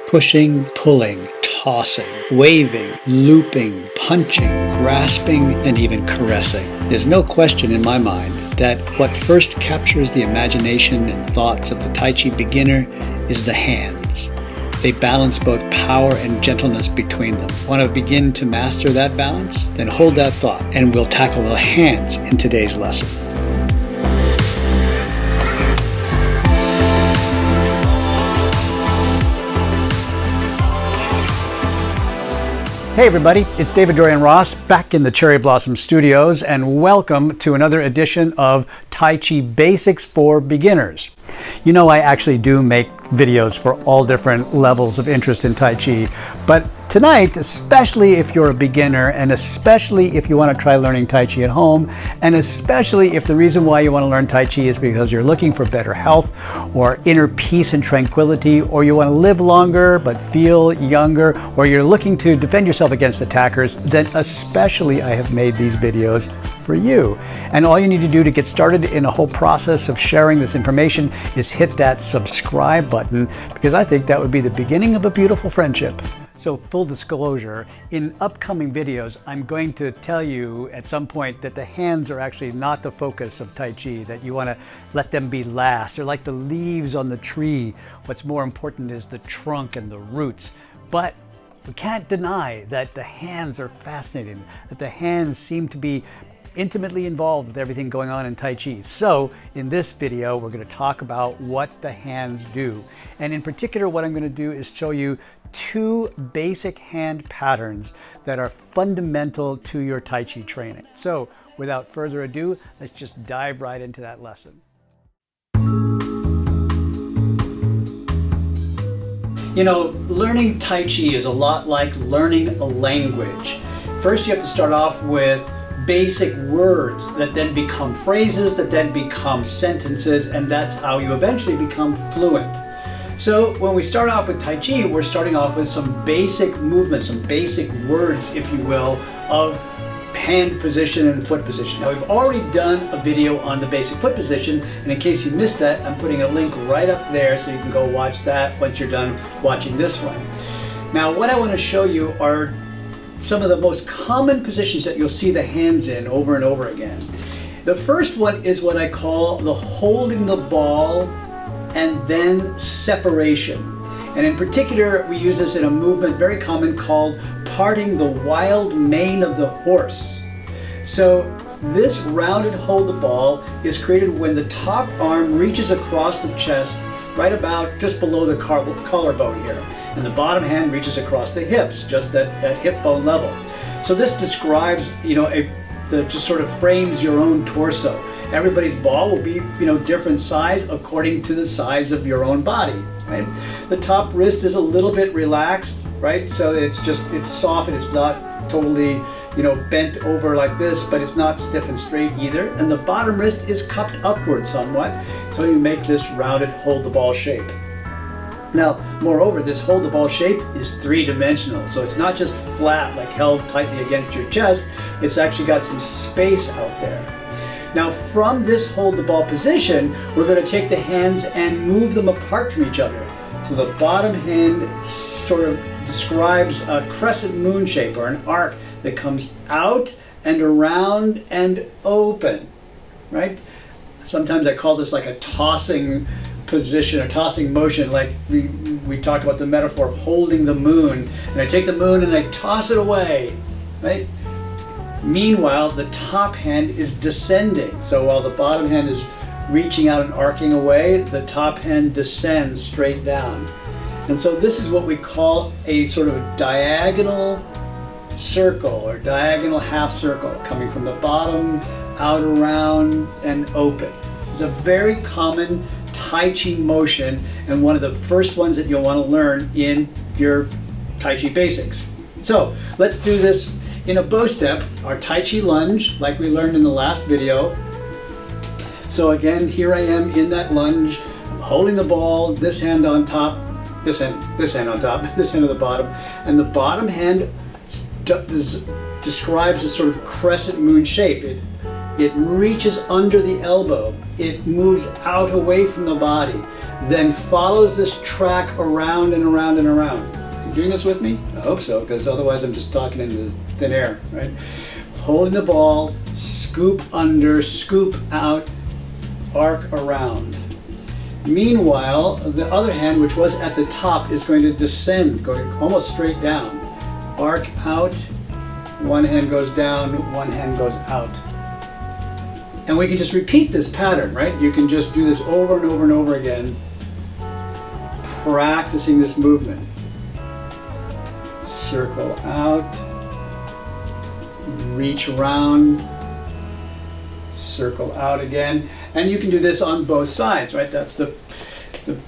Pushing, pulling, tossing, waving, looping, punching, grasping, and even caressing. There's no question in my mind that what first captures the imagination and thoughts of the Tai Chi beginner is the hands. They balance both power and gentleness between them. Want to begin to master that balance? Then hold that thought, and we'll tackle the hands in today's lesson. Hey everybody, it's David-Dorian Ross back in the Cherry Blossom Studios, and welcome to another edition of Tai Chi Basics for Beginners. You know, I actually do make videos for all different levels of interest in Tai Chi, but tonight, especially if you're a beginner, and especially if you want to try learning Tai Chi at home, and especially if the reason why you want to learn Tai Chi is because you're looking for better health or inner peace and tranquility, or you want to live longer but feel younger, or you're looking to defend yourself against attackers, then especially I have made these videos for you. And all you need to do to get started in a whole process of sharing this information is hit that subscribe button, because I think that would be the beginning of a beautiful friendship. So full disclosure, in upcoming videos, I'm going to tell you at some point that the hands are actually not the focus of Tai Chi, that you want to let them be last. They're like the leaves on the tree. What's more important is the trunk and the roots. But we can't deny that the hands are fascinating, that the hands seem to be intimately involved with everything going on in Tai Chi. So in this video, we're going to talk about what the hands do. And in particular, what I'm going to do is show you two basic hand patterns that are fundamental to your Tai Chi training. So without further ado, let's just dive right into that lesson. You know, learning Tai Chi is a lot like learning a language. First, you have to start off with basic words that then become phrases, that then become sentences, and that's how you eventually become fluent. So when we start off with Tai Chi, we're starting off with some basic movements, some basic words, if you will, of hand position and foot position. Now, we've already done a video on the basic foot position, and in case you missed that, I'm putting a link right up there so you can go watch that once you're done watching this one. Now, what I want to show you are some of the most common positions that you'll see the hands in over and over again. The first one is what I call the holding the ball and then separation. And in particular, we use this in a movement very common called parting the wild mane of the horse. So this rounded hold the ball is created when the top arm reaches across the chest right about just below the collarbone here, and the bottom hand reaches across the hips, just at hip bone level. So this describes, you know, just sort of frames your own torso. Everybody's ball will be, you know, different size according to the size of your own body, right? The top wrist is a little bit relaxed, right? So it's soft and it's not totally, you know, bent over like this, but it's not stiff and straight either. And the bottom wrist is cupped upward somewhat, so you make this rounded hold the ball shape. Now, moreover, this hold the ball shape is three-dimensional, so it's not just flat, like held tightly against your chest. It's actually got some space out there. Now, from this hold the ball position, we're going to take the hands and move them apart from each other. So the bottom hand sort of describes a crescent moon shape, or an arc that comes out and around and open, right? Sometimes I call this like a tossing position, a tossing motion, like we talked about the metaphor of holding the moon, and I take the moon and I toss it away, right? Meanwhile, the top hand is descending. So while the bottom hand is reaching out and arcing away, the top hand descends straight down. And so this is what we call a sort of diagonal circle, or diagonal half circle, coming from the bottom out around and open. It's a very common Tai Chi motion, and one of the first ones that you'll want to learn in your Tai Chi basics. So let's do this in a bow step, our Tai Chi lunge, like we learned in the last video. So again, here I am in that lunge, holding the ball, this hand on top, this hand on top, this hand on the bottom, and the bottom hand describes a sort of crescent moon shape. It reaches under the elbow. It moves out away from the body. then follows this track around and around and around. You doing this with me? I hope so, because otherwise I'm just talking into thin air, right? Holding the ball, scoop under, scoop out, arc around. Meanwhile, the other hand, which was at the top, is going to descend, going almost straight down. Arc out, one hand goes down, one hand goes out. And we can just repeat this pattern, right? You can just do this over and over and over again, practicing this movement. Circle out, reach around, circle out again. And you can do this on both sides, right? That's the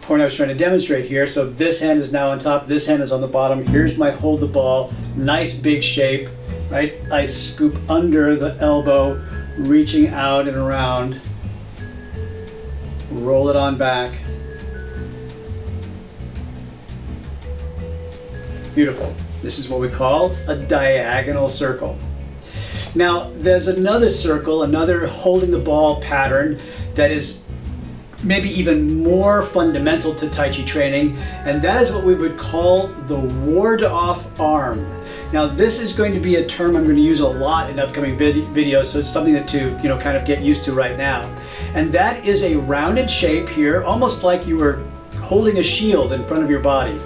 point I was trying to demonstrate here. So this hand is now on top, this hand is on the bottom. Here's my hold the ball, nice big shape, right? I scoop under the elbow, reaching out and around, roll it on back. Beautiful. This is what we call a diagonal circle. Now, there's another circle, another holding the ball pattern that is maybe even more fundamental to Tai Chi training, and that is what we would call the ward-off arm. Now, this is going to be a term I'm going to use a lot in upcoming videos, so it's something that to kind of get used to right now. And that is a rounded shape here, almost like you were holding a shield in front of your body.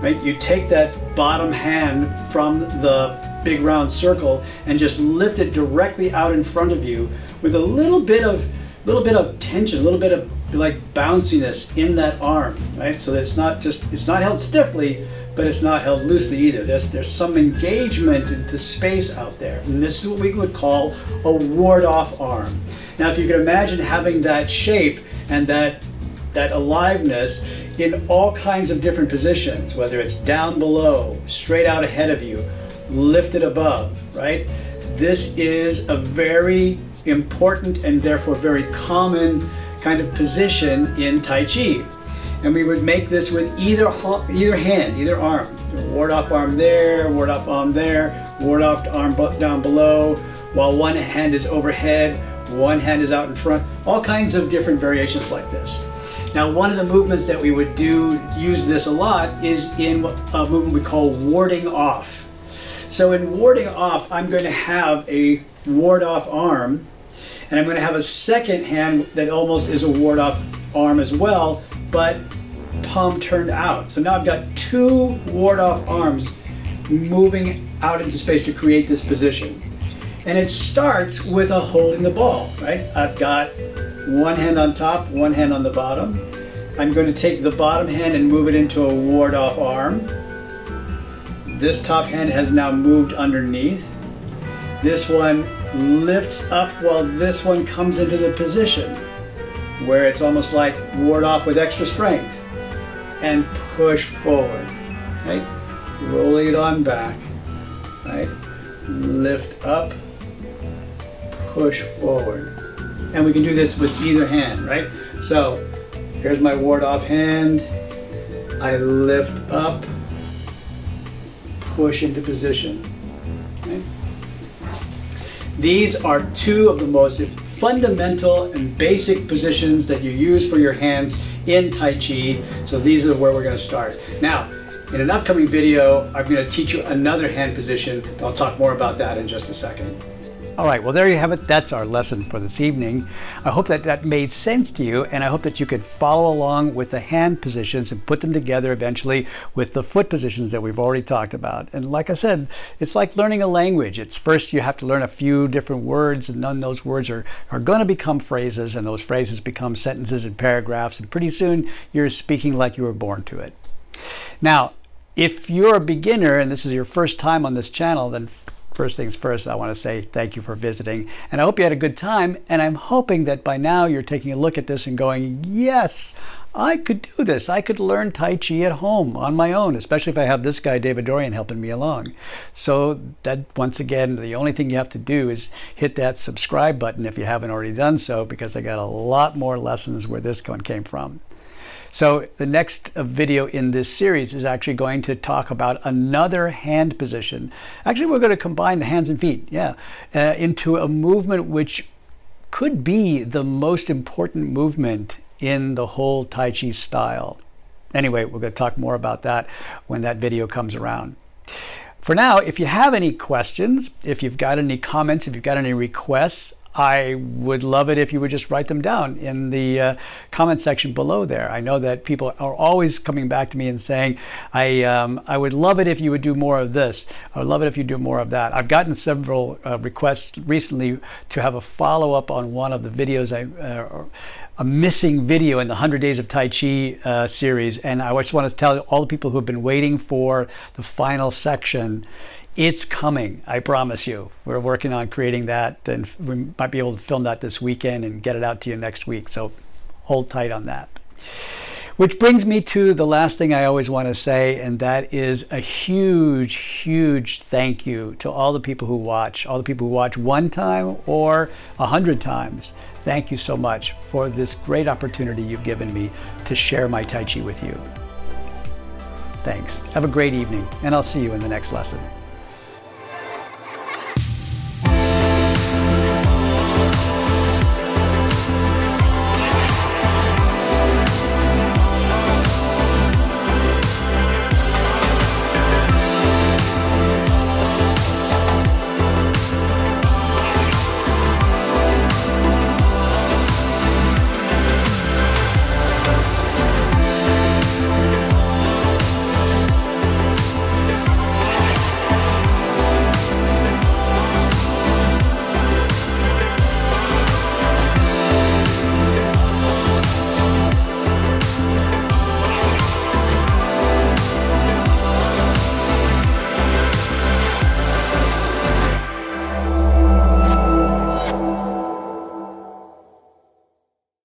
Right? You take that bottom hand from the big round circle and just lift it directly out in front of you with a little bit of tension, a little bit of like bounciness in that arm, right? So that it's not held stiffly, but it's not held loosely either. There's some engagement into space out there, and this is what we would call a ward-off arm. Now, if you can imagine having that shape and that aliveness in all kinds of different positions, whether it's down below, straight out ahead of you, lifted above, right? This is a very important and therefore very common kind of position in Tai Chi. And we would make this with either hand, either arm. Ward-off arm there, ward-off arm there, ward-off arm down below, while one hand is overhead, one hand is out in front, all kinds of different variations like this. Now, one of the movements that we would use this a lot is in a movement we call warding off. So in warding off, I'm going to have a ward-off arm, and I'm going to have a second hand that almost is a ward-off arm as well, but palm turned out. So now I've got two ward-off arms moving out into space to create this position. And it starts with a holding the ball, right? I've got one hand on top, one hand on the bottom. I'm going to take the bottom hand and move it into a ward-off arm. This top hand has now moved underneath. This one lifts up while this one comes into the position where it's almost like ward off with extra strength and push forward, right? Rolling it on back, right? Lift up, push forward. And we can do this with either hand, right? So here's my ward-off hand. I lift up, push into position. Okay? These are two of the most fundamental and basic positions that you use for your hands in Tai Chi. So these are where we're going to start. Now, in an upcoming video, I'm going to teach you another hand position. I'll talk more about that in just a second. All right, well, there you have it. That's our lesson for this evening. I hope that made sense to you, and I hope that you could follow along with the hand positions and put them together eventually with the foot positions that we've already talked about. And like I said, it's like learning a language. It's first you have to learn a few different words, and then those words are going to become phrases, and those phrases become sentences and paragraphs, and pretty soon you're speaking like you were born to it. Now, if you're a beginner and this is your first time on this channel, then first things first, I want to say thank you for visiting, and I hope you had a good time, and I'm hoping that by now you're taking a look at this and going, yes, I could do this. I could learn Tai Chi at home on my own, especially if I have this guy, David-Dorian, helping me along. So that, once again, the only thing you have to do is hit that subscribe button if you haven't already done so, because I got a lot more lessons where this one came from. So the next video in this series is actually going to talk about another hand position. Actually, we're going to combine the hands and feet, into a movement which could be the most important movement in the whole Tai Chi style. Anyway, we're going to talk more about that when that video comes around. For now, if you have any questions, if you've got any comments, if you've got any requests, I would love it if you would just write them down in the comment section below there. I know that people are always coming back to me and saying, I would love it if you would do more of this. I would love it if you do more of that. I've gotten several requests recently to have a follow-up on one of the videos, a missing video in the 100 Days of Tai Chi series. And I just want to tell all the people who have been waiting for the final section, it's coming, I promise you. We're working on creating that, and we might be able to film that this weekend and get it out to you next week, so hold tight on that. Which brings me to the last thing I always want to say, and that is a huge, huge thank you to all the people who watch, all the people who watch one time or 100 times. Thank you so much for this great opportunity you've given me to share my Tai Chi with you. Thanks. Have a great evening, and I'll see you in the next lesson.